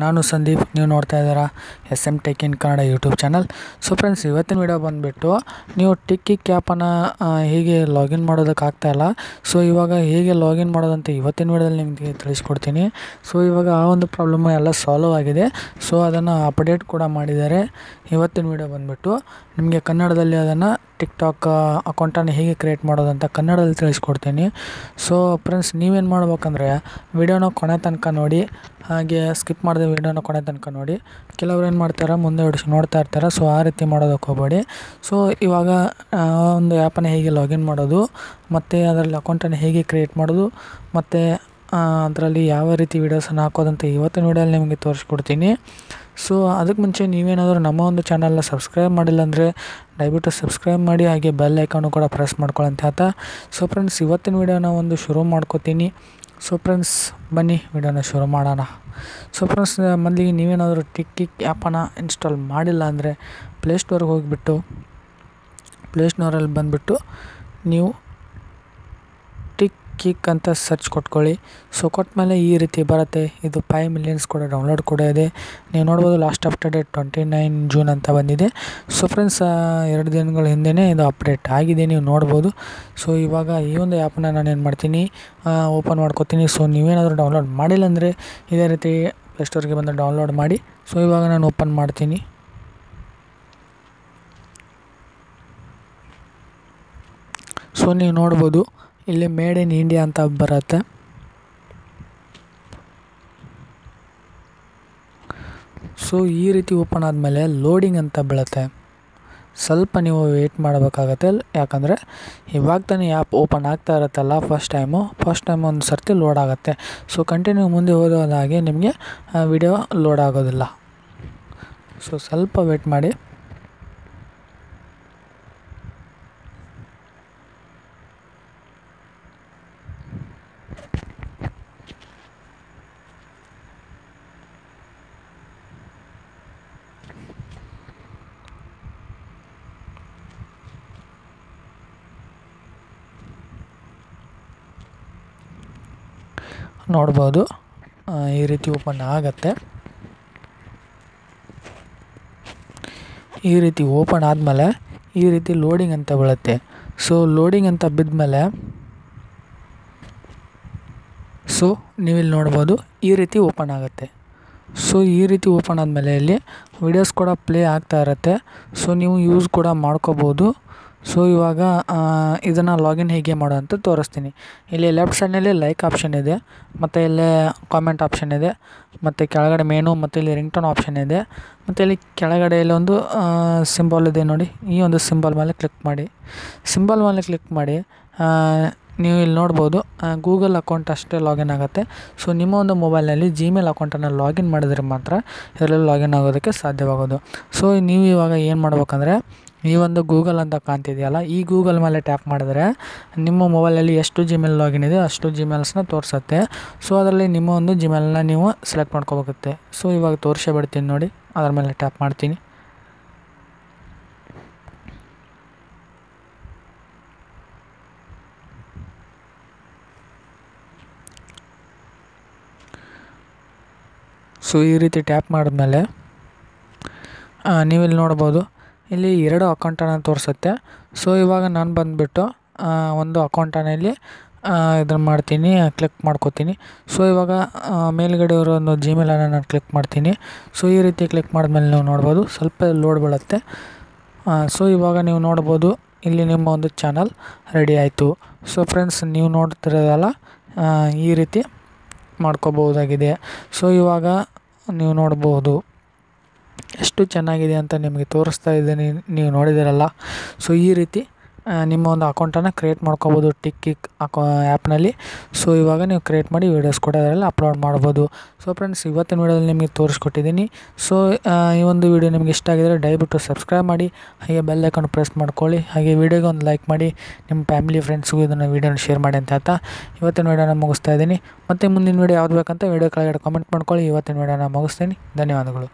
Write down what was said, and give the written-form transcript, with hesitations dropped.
ನಾನು ಸಂದೀಪ್, ನೀವು ನೋಡ್ತಾ ಇದ್ದೀರಾ SM tech in Kannada YouTube channel. So friends, ಇವತ್ತಿನ ವಿಡಿಯೋ ಬಂದುಬಿಟ್ಟು ನೀವು ಟಿಕ್ ಕಿಕ್ ಆ್ಯಪನ್ನು ಹೇಗೆ ಲಾಗಿನ್ ಮಾಡೋದಕ್ಕಾಗ್ತಾಯಿಲ್ಲ. ಸೊ ಇವಾಗ ಹೇಗೆ ಲಾಗಿನ್ ಮಾಡೋದಂತ ಇವತ್ತಿನ ವಿಡಿಯೋದಲ್ಲಿ ನಿಮಗೆ ತಿಳಿಸ್ಕೊಡ್ತೀನಿ. ಸೊ ಇವಾಗ ಆ ಒಂದು ಪ್ರಾಬ್ಲಮ್ ಎಲ್ಲ ಸಾಲ್ವ್ ಆಗಿದೆ. ಸೊ ಅದನ್ನು ಅಪ್ಡೇಟ್ ಕೂಡ ಮಾಡಿದ್ದಾರೆ. ಇವತ್ತಿನ ವಿಡಿಯೋ ಬಂದುಬಿಟ್ಟು ನಿಮಗೆ ಕನ್ನಡದಲ್ಲಿ ಅದನ್ನು ಟಿಕ್ಟಾಕ್ ಅಕೌಂಟನ್ನು ಹೇಗೆ ಕ್ರಿಯೇಟ್ ಮಾಡೋದಂತ ಕನ್ನಡದಲ್ಲಿ ತಿಳಿಸ್ಕೊಡ್ತೀನಿ. ಸೊ ಫ್ರೆಂಡ್ಸ್, ನೀವೇನು ಮಾಡ್ಬೇಕಂದ್ರೆ ವಿಡಿಯೋನ ಕೊನೆ ತನಕ ನೋಡಿ, ಹಾಗೆ ಸ್ಕಿಪ್ ಮಾಡಿದೆ ವಿಡಿಯೋನ ಕೊನೆ ತನಕ ನೋಡಿ. ಕೆಲವ್ರು ಏನು ಮಾಡ್ತಾರೆ, ಮುಂದೆ ನೋಡ್ತಾ ಇರ್ತಾರೆ. ಸೊ ಆ ರೀತಿ ಮಾಡೋದಕ್ಕೆ ಹೋಗಬೇಡಿ. ಸೊ ಇವಾಗ ಒಂದು ಆ್ಯಪನ್ನು ಹೇಗೆ ಲಾಗಿನ್ ಮಾಡೋದು, ಮತ್ತು ಅದರಲ್ಲಿ ಅಕೌಂಟನ್ನು ಹೇಗೆ ಕ್ರಿಯೇಟ್ ಮಾಡೋದು, ಮತ್ತು ಅದರಲ್ಲಿ ಯಾವ ರೀತಿ ವೀಡಿಯೋಸನ್ನು ಹಾಕೋದಂತ ಇವತ್ತಿನ ವೀಡಿಯೋಲ್ಲಿ ನಿಮಗೆ ತೋರಿಸ್ಕೊಡ್ತೀನಿ. ಸೊ ಅದಕ್ಕೆ ಮುಂಚೆ ನೀವೇನಾದರೂ ನಮ್ಮ ಒಂದು ಚಾನಲ್ನ ಸಬ್ಸ್ಕ್ರೈಬ್ ಮಾಡಿಲ್ಲ ಅಂದರೆ ದಯವಿಟ್ಟು ಸಬ್ಸ್ಕ್ರೈಬ್ ಮಾಡಿ, ಹಾಗೆ ಬೆಲ್ ಐಕಾನು ಕೂಡ ಪ್ರೆಸ್ ಮಾಡ್ಕೊಳ್ಳಿ ಅಂತ ಹೇಳ್ತಾ. ಸೊ ಫ್ರೆಂಡ್ಸ್, ಇವತ್ತಿನ ವೀಡಿಯೋನ ಒಂದು ಶುರು ಮಾಡ್ಕೋತೀನಿ. ಸೊ ಫ್ರೆಂಡ್ಸ್, ಬನ್ನಿ ವಿಡಿಯೋನ ಶುರು ಮಾಡೋಣ. ಸೊ ಫ್ರೆಂಡ್ಸ್, ಮೊದಲಿಗೆ ನೀವೇನಾದರೂ ಟಿಕ್ ಕಿಕ್ ಆ್ಯಪನ್ನು ಇನ್ಸ್ಟಾಲ್ ಮಾಡಿಲ್ಲ ಅಂದರೆ ಪ್ಲೇಸ್ಟೋರ್ಗೆ ಹೋಗಿಬಿಟ್ಟು ಪ್ಲೇಸ್ಟೋರಲ್ಲಿ ಬಂದುಬಿಟ್ಟು ನೀವು ಟಿಕ್ ಕಿಕ್ ಅಂತ ಸರ್ಚ್ ಕೊಟ್ಕೊಳ್ಳಿ. ಸೊ ಕೊಟ್ಮೇಲೆ ಈ ರೀತಿ ಬರುತ್ತೆ. ಇದು 5 ಮಿಲಿಯನ್ಸ್ ಕೂಡ ಡೌನ್ಲೋಡ್ ಕೂಡ ಇದೆ. ನೀವು ನೋಡ್ಬೋದು, ಲಾಸ್ಟ್ ಅಪ್ಡೇಟ್ 29 ಜೂನ್ ಅಂತ ಬಂದಿದೆ. ಸೊ ಫ್ರೆಂಡ್ಸ್, 2 ದಿನಗಳ ಹಿಂದೆಯೇ ಇದು ಅಪ್ಡೇಟ್ ಆಗಿದೆ, ನೀವು ನೋಡ್ಬೋದು. ಸೊ ಇವಾಗ ಈ ಒಂದು ಆ್ಯಪನ್ನ ನಾನು ಏನು ಮಾಡ್ತೀನಿ, ಓಪನ್ ಮಾಡ್ಕೋತೀನಿ. ಸೊ ನೀವೇನಾದರೂ ಡೌನ್ಲೋಡ್ ಮಾಡಿಲ್ಲ ಅಂದರೆ ಇದೇ ರೀತಿ ಪ್ಲೇಸ್ಟೋರ್ಗೆ ಬಂದು ಡೌನ್ಲೋಡ್ ಮಾಡಿ. ಸೊ ಇವಾಗ ನಾನು ಓಪನ್ ಮಾಡ್ತೀನಿ. ಸೊ ನೀವು ನೋಡ್ಬೋದು, ಇಲ್ಲಿ ಮೇಡ್ ಇನ್ ಇಂಡಿಯಾ ಅಂತ ಬರುತ್ತೆ. ಸೊ ಈ ರೀತಿ ಓಪನ್ ಆದಮೇಲೆ ಲೋಡಿಂಗ್ ಅಂತ ಬೀಳುತ್ತೆ. ಸ್ವಲ್ಪ ನೀವು ವೆಯ್ಟ್ ಮಾಡಬೇಕಾಗತ್ತೆ, ಯಾಕಂದರೆ ಇವಾಗ ತಾನೇ ಆ್ಯಪ್ ಓಪನ್ ಆಗ್ತಾ ಇರುತ್ತಲ್ಲ, ಫಸ್ಟ್ ಟೈಮ್ ಒಂದು ಸರ್ತಿ ಲೋಡ್ ಆಗುತ್ತೆ. ಸೊ ಕಂಟಿನ್ಯೂ ಮುಂದೆ ಹೋದಾಗೆ ನಿಮಗೆ ವಿಡಿಯೋ ಲೋಡ್ ಆಗೋದಿಲ್ಲ. ಸೊ ಸ್ವಲ್ಪ ವೆಯ್ಟ್ ಮಾಡಿ. ನೋಡ್ಬೋದು, ಈ ರೀತಿ ಓಪನ್ ಆಗುತ್ತೆ. ಈ ರೀತಿ ಓಪನ್ ಆದಮೇಲೆ ಈ ರೀತಿ ಲೋಡಿಂಗ್ ಅಂತ ಬೀಳುತ್ತೆ. ಸೊ ಲೋಡಿಂಗ್ ಅಂತ ಬಿದ್ಮೇಲೆ ಸೊ ನೀವಿಲ್ಲಿ ನೋಡ್ಬೋದು, ಈ ರೀತಿ ಓಪನ್ ಆಗುತ್ತೆ. ಸೊ ಈ ರೀತಿ ಓಪನ್ ಆದಮೇಲೆ ಇಲ್ಲಿ ವಿಡಿಯೋಸ್ ಕೂಡ ಪ್ಲೇ ಆಗ್ತಾ ಇರುತ್ತೆ. ಸೊ ನೀವು ಯೂಸ್ ಕೂಡ ಮಾಡ್ಕೋಬೋದು. ಸೊ ಇವಾಗ ಇದನ್ನು ಲಾಗಿನ್ ಹೇಗೆ ಮಾಡೋ ಅಂತ ತೋರಿಸ್ತೀನಿ. ಇಲ್ಲಿ ಲೆಫ್ಟ್ ಸೈಡ್ನಲ್ಲಿ ಲೈಕ್ ಆಪ್ಷನ್ ಇದೆ, ಮತ್ತು ಇಲ್ಲೇ ಕಾಮೆಂಟ್ ಆಪ್ಷನ್ ಇದೆ, ಮತ್ತು ಕೆಳಗಡೆ ಮೇನು, ಮತ್ತು ಇಲ್ಲಿ ರಿಂಗ್ಟೋನ್ ಆಪ್ಷನ್ ಇದೆ, ಮತ್ತು ಇಲ್ಲಿ ಕೆಳಗಡೆ ಇಲ್ಲೊಂದು ಸಿಂಬಲ್ ಇದೆ ನೋಡಿ. ಈ ಒಂದು ಸಿಂಬಲ್ ಮೇಲೆ ಕ್ಲಿಕ್ ಮಾಡಿ ನೀವು ಇಲ್ಲಿ ನೋಡ್ಬೋದು, ಗೂಗಲ್ ಅಕೌಂಟ್ ಅಷ್ಟೇ ಲಾಗಿನ್ ಆಗುತ್ತೆ. ಸೊ ನಿಮ್ಮ ಒಂದು ಮೊಬೈಲ್ನಲ್ಲಿ ಜಿಮೇಲ್ ಅಕೌಂಟನ್ನು ಲಾಗಿನ್ ಮಾಡಿದ್ರೆ ಮಾತ್ರ ಇದರಲ್ಲಿ ಲಾಗಿನ್ ಆಗೋದಕ್ಕೆ ಸಾಧ್ಯವಾಗೋದು. ಸೊ ನೀವು ಇವಾಗ ಏನು ಮಾಡ್ಬೇಕಂದ್ರೆ, ಈ ಒಂದು ಗೂಗಲ್ ಅಂತ ಕಾಣ್ತಿದೆಯಲ್ಲ, ಈ ಗೂಗಲ್ ಮೇಲೆ ಟ್ಯಾಪ್ ಮಾಡಿದ್ರೆ ನಿಮ್ಮ ಮೊಬೈಲಲ್ಲಿ ಎಷ್ಟು ಜಿಮೇಲ್ ಲಾಗಿನ್ ಇದೆ ಅಷ್ಟು ಜಿಮೇಲ್ಸ್ನ ತೋರಿಸುತ್ತೆ. ಸೊ ಅದರಲ್ಲಿ ನಿಮ್ಮ ಒಂದು ಜಿಮೇಲ್ನ ನೀವು ಸೆಲೆಕ್ಟ್ ಮಾಡ್ಕೋಬೇಕಾಗುತ್ತೆ. ಸೊ ಇವಾಗ ತೋರಿಸೇ ಬಿಡ್ತೀನಿ ನೋಡಿ, ಅದರ ಮೇಲೆ ಟ್ಯಾಪ್ ಮಾಡ್ತೀನಿ. ಸೊ ಈ ರೀತಿ ಟ್ಯಾಪ್ ಮಾಡಿದ್ಮೇಲೆ ನೀವಿಲ್ಲಿ ನೋಡ್ಬೋದು, ಇಲ್ಲಿ 2 ಅಕೌಂಟನ್ನು ತೋರಿಸುತ್ತೆ. ಸೊ ಇವಾಗ ನಾನು ಬಂದುಬಿಟ್ಟು ಒಂದು ಅಕೌಂಟನ್ನು ಇಲ್ಲಿ ಇದನ್ನು ಮಾಡ್ತೀನಿ, ಕ್ಲಿಕ್ ಮಾಡ್ಕೋತೀನಿ. ಸೊ ಇವಾಗ ಮೇಲ್ಗಡೆ ಇರೋ ಒಂದು ಜಿಮೇಲನ್ನು ನಾನು ಕ್ಲಿಕ್ ಮಾಡ್ತೀನಿ. ಸೊ ಈ ರೀತಿ ಕ್ಲಿಕ್ ಮಾಡಿದ್ಮೇಲೆ ನೀವು ನೋಡ್ಬೋದು, ಸ್ವಲ್ಪ ಲೋಡ್ ಬೀಳುತ್ತೆ. ಸೊ ಇವಾಗ ನೀವು ನೋಡ್ಬೋದು, ಇಲ್ಲಿ ನಿಮ್ಮ ಒಂದು ಚಾನಲ್ ರೆಡಿ ಆಯಿತು. ಸೊ ಫ್ರೆಂಡ್ಸ್, ನೀವು ನೋಡ್ತಿರೋದಲ್ಲ, ಈ ರೀತಿ ಮಾಡ್ಕೋಬಹುದಾಗಿದೆ. ಸೊ ಇವಾಗ ನೀವು ನೋಡ್ಬೋದು ಎಷ್ಟು ಚೆನ್ನಾಗಿದೆ ಅಂತ ನಿಮಗೆ ತೋರಿಸ್ತಾ ಇದ್ದೀನಿ, ನೀವು ನೋಡಿದಿರಲ್ಲ. ಸೊ ಈ ರೀತಿ ನಿಮ್ಮ ಒಂದು ಅಕೌಂಟನ್ನು ಕ್ರಿಯೇಟ್ ಮಾಡ್ಕೋಬೋದು ಟಿಕ್ ಕಿಕ್ ಆ್ಯಪ್ನಲ್ಲಿ. ಸೊ ಇವಾಗ ನೀವು ಕ್ರಿಯೇಟ್ ಮಾಡಿ ವೀಡಿಯೋಸ್ ಕೂಡ ಅದರಲ್ಲಿ ಅಪ್ಲೋಡ್ ಮಾಡ್ಬೋದು. ಸೊ ಫ್ರೆಂಡ್ಸ್, ಇವತ್ತಿನ ವೀಡಿಯೋದಲ್ಲಿ ನಿಮಗೆ ತೋರಿಸ್ಕೊಟ್ಟಿದ್ದೀನಿ. ಸೊ ಈ ಒಂದು ವಿಡಿಯೋ ನಿಮಗೆ ಇಷ್ಟ ಆಗಿದರೆ ದಯವಿಟ್ಟು ಸಬ್ಸ್ಕ್ರೈಬ್ ಮಾಡಿ, ಹಾಗೆ ಬೆಲ್ ಐಕಾನ್ ಪ್ರೆಸ್ ಮಾಡ್ಕೊಳ್ಳಿ, ಹಾಗೆ ವಿಡಿಯೋಗೆ ಒಂದು ಲೈಕ್ ಮಾಡಿ, ನಿಮ್ಮ ಫ್ಯಾಮಿಲಿ ಫ್ರೆಂಡ್ಸ್ಗೂ ಇದನ್ನು ವೀಡಿಯೋನ ಶೇರ್ ಮಾಡಿ ಅಂತ ಹೇಳ್ತಾ ಇವತ್ತಿನ ವೀಡಿಯೋನ ಮುಗಿಸ್ತಾ ಇದ್ದೀನಿ. ಮತ್ತು ಮುಂದಿನ ವೀಡಿಯೋ ಯಾವ್ದು ಬೇಕಂತ ವೀಡಿಯೋ ಕೆಳಗಡೆ ಕಾಮೆಂಟ್ ಮಾಡ್ಕೊಳ್ಳಿ. ಇವತ್ತಿನ ವೀಡಿಯೋನ ಮುಗಿಸ್ತೀನಿ. ಧನ್ಯವಾದಗಳು.